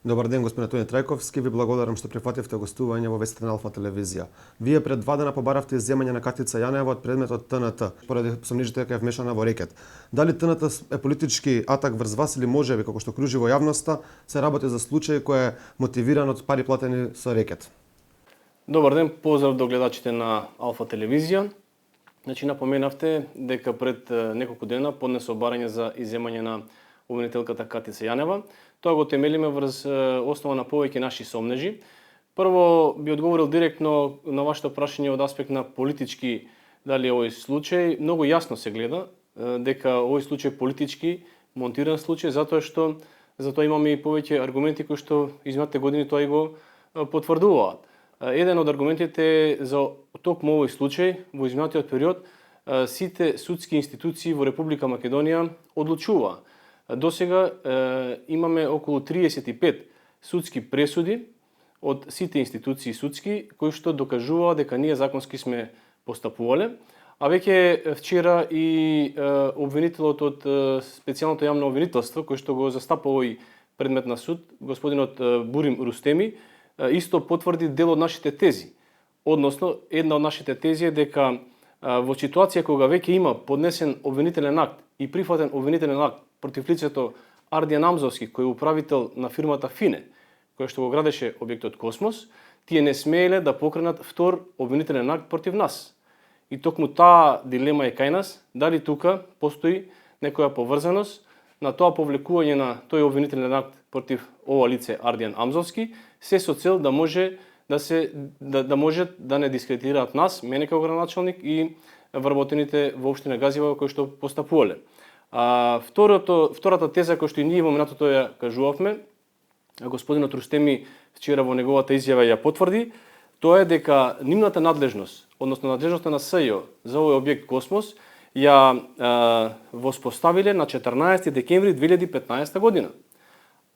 Добар ден, господин Тони Трајковски. Ви благодарам што прифативте гостување во вестите на Алфа телевизија. Вие пред 2 дена побаравте изземање на Катица Јанева од предметот ТНТ, поради сомнежите дека е вмешана во рекет. Дали ТНТ е политички атак врз вас или можеби, како што кружи во јавноста, се работи за случај кој е мотивиран од пари платени со рекет? Добар ден, поздрав до гледачите на Алфа телевизија. Напоменавте дека пред неколку дена поднесе обарање за изземање на обвинителката Катица Јанева. Тоа го темелиме врз основа на повеќе наши сомнежи. Прво би одговорил директно на вашето прашање од аспект на политички дали е овој случај. Многу јасно се гледа дека овој случај политички монтиран случај, затоа имаме и повеќе аргументи кои што изминатите години тоа и го потврдуваат. Еден од аргументите е за токму овој случај во изминатиот период сите судски институции во Република Македонија одлучуваа. Досега имаме околу 35 судски пресуди од сите институции судски кои што докажуваа дека ние законски сме постапувале, а веќе вчера и обвинителот од специјалното јавно обвинителство кој што го застапа овој предмет на суд, господинот Бурим Рустеми, исто потврди дел од нашите тези. Односно, една од нашите тези е дека во ситуација кога веќе има поднесен обвинителен акт и прифатен обвинителен акт против лицето Ардијан Амзовски, кој е управител на фирмата Фине, која што го градеше објектот Космос, тие не смееле да покренат втор обвинителен акт против нас. И токму таа дилема е кај нас, дали тука постои некоја поврзаност на тоа повлекување на тој обвинителен акт против ова лице Ардијан Амзовски, се со цел да може да не дискредитираат нас, мене како градоначалник и вработените во општина Газиево кои што постапувале. Втората теза која што и ние во минатото ја кажувавме, господинот Рустеми вчера во неговата изјава ја потврди, тоа е дека нивната надлежност, односно надлежноста на СЈО за овој објект Космос ја воспоставиле на 14 декември 2015 година.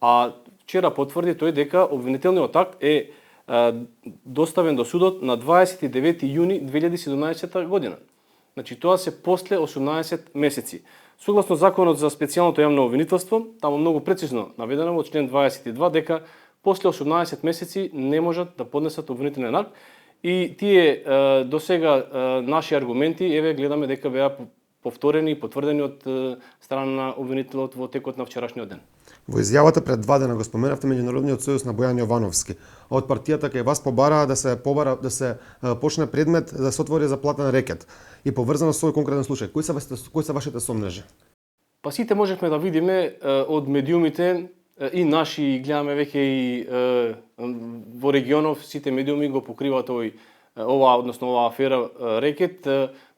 А вчера потврди тој дека обвинителниот акт е доставен до судот на 29 јуни 2017 година. Значи тоа се после 18 месеци. Согласно законот за специјалното јавно обвинителство, таму многу прецизно наведено во член 22 дека после 18 месеци не можат да поднесат обвинителен акт и тие досега наши аргументи гледаме дека беа повторени и потврдени од страна на обвинителот во текот на вчерашниот ден. Во изјавата пред 2 дена го споменавте Меѓународниот сојуз на Бојан Јовановски. Од партијата кај вас побараа да се почне предмет да се отвори за платен рекет и поврзано со овој конкретен случај. Кои се вашите сомнежи? Па сите можевме да видиме од медиумите и наши, гледаме веќе и во регионов, сите медиуми го покриваат оваа афера рекет.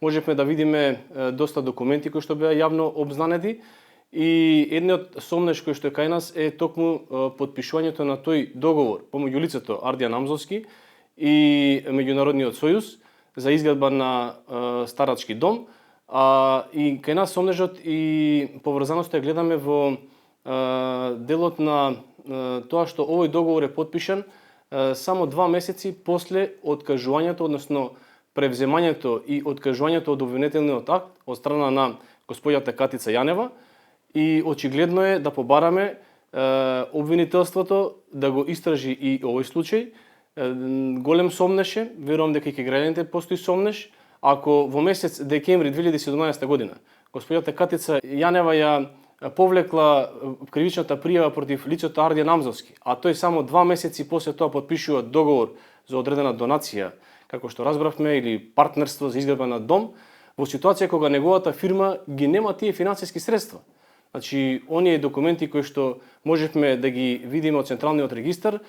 Можевме да видиме доста документи кои што беа јавно обзнанети. И едниот сомнеж кој што е кај нас е токму потпишувањето на тој договор помеѓу лицето Ардијан Амзовски и Меѓународниот сојуз за изградба на старачки дом. И кај нас сомнежот и поврзаноста ја гледаме во делот на тоа што овој договор е потпишан само 2 месеци после откажувањето, односно превземањето и откажувањето од обвинителниот акт од страна на господјата Катица Јанева. И очигледно е да побараме обвинителството да го истражи и овој случај. Голем сомнеш е, верувам дека и кај граѓаните постои сомнеш, ако во месец декември 2017 година господјата Катица Јанева ја повлекла кривичната пријава против лицето Ардијан Амзовски, а тој само 2 месеци после тоа потпишува договор за одредена донација, како што разбравме, или партнерство за изградба на дом, во ситуација кога неговата фирма ги нема тие финансиски средства. Значи, оние документи кои што можевме да ги видиме од Централниот регистар,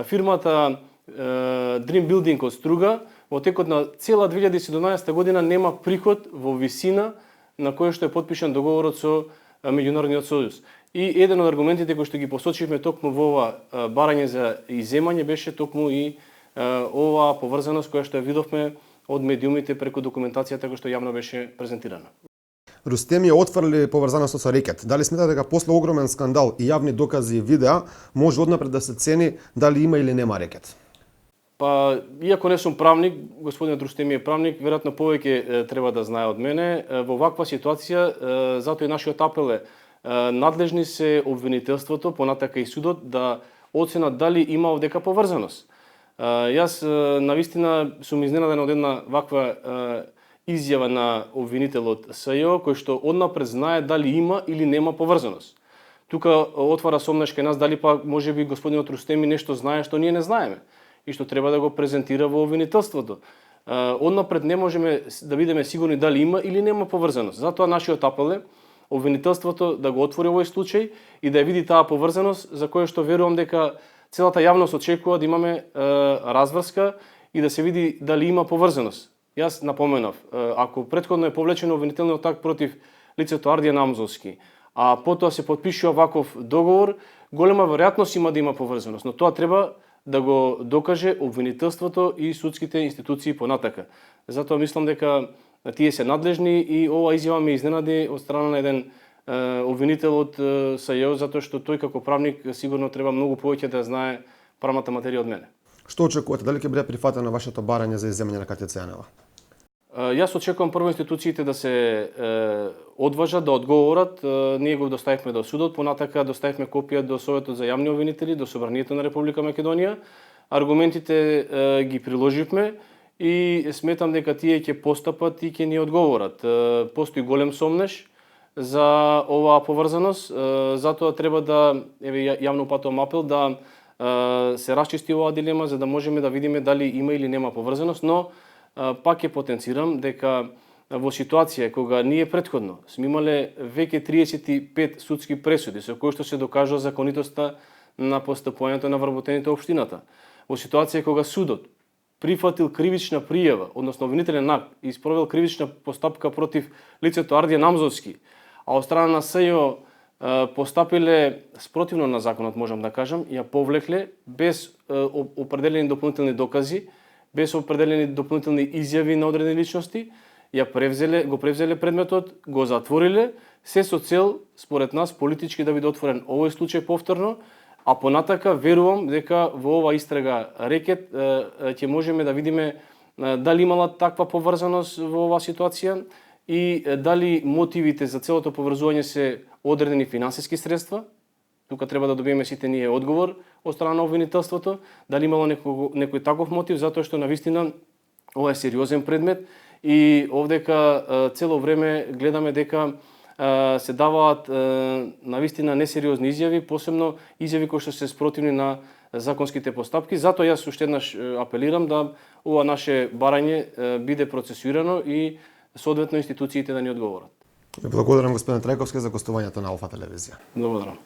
фирмата Dream Building од Струга во текот на цела 2017 година нема приход во висина на кој што е потпишан договорот со Меѓународниот сојуз. И еден од аргументите кои што ги посочивме токму во ова барање за изземање беше токму и оваа поврзаност која што ја видовме од медиумите преку документацијата која што јавно беше презентирана. Рустеми отфрли поврзаноста со рекет. Дали сметате дека после огромен скандал и јавни докази и видеа може однапред да се цени дали има или нема рекет? Па, иако не сум правник, господинот Рустеми е правник, веројатно повеќе треба да знае од мене. Во ваква ситуација, затоа и нашиот апел е надлежни се обвинителството, понатака и судот, да оцена дали има овдека поврзаност. Јас навистина сум изненаден од една ваква изјава на обвинителот СЈО, кој што однапред знае дали има или нема поврзаност. Тука отвара сомнеш кај нас дали па можеби господинот Рустеми нешто знае што ние не знаеме и што треба да го презентира во обвинителството. Однапред не можеме да бидеме сигурни дали има или нема поврзаност. Затоа нашиот апел е обвинителството да го отвори овој случај и да ја види таа поврзаност за која што верувам дека целата јавност очекува да имаме разврска и да се види дали има поврзаност. Јас напоменав, ако претходно е повлечено обвинителниот акт против лицето Ардија Намзовски, а потоа се потпишува ваков договор, голема веројатност има да има поврзаност, но тоа треба да го докаже обвинителството и судските институции понатака. Затоа мислам дека тие се надлежни и ова изјава ме изненади од страна на еден обвинител од СЈО, затоа што тој како правник сигурно треба многу повеќе да знае правната материја од мене. Што очекувате? Дали ќе биде прифатено вашето барање за изземање на Катица Јанева? Јас очекувам прво институциите да се одважат, да одговорат. Ние го доставивме до судот, понатака доставивме копија до Советот за јавни обвинители, до Собранието на Република Македонија. Аргументите ги приложивме и сметам дека тие ќе постапат и ќе ни одговорат. Постои голем сомнеш за оваа поврзаност, затоа треба да, јавно упатувам апел, да се расчисти оваа дилема, за да можеме да видиме дали има или нема поврзаност, но пак ќе потенцирам дека во ситуација кога ние претходно сме имале веќе 35 судски пресуди со кои што се докажува законитоста на постапувањето на вработените општината, во ситуација кога судот прифатил кривична пријава, односно обвинителен акт и спровел кривична постапка против лицето Ардија Намзовски, а од страна на СЈО постапиле спротивно на законот, можам да кажам, ја повлекле без определени дополнителни докази, без определени дополнителни изјави на одредени личности, го превзеле предметот, го затвориле, се со цел, според нас, политички да биде отворен овој случај повторно, а понатака верувам дека во ова истрага рекет ќе можеме да видиме дали имала таква поврзаност во оваа ситуација и дали мотивите за целото поврзување се одредени финансиски средства. Тука треба да добиеме сите ние одговор од страна на обвинителството, дали имало некој таков мотив, затоа што навистина ова е сериозен предмет и овдека цело време гледаме дека се даваат навистина несериозни изјави, посебно изјави кои што се спротивни на законските постапки. Затоа јас уште еднаш апелирам да ова наше барање биде процесуирано и соодветно институциите да ни одговорат. Ви благодарам, господин Трајковски, за гостувањето на Алфа телевизија. Благодарам.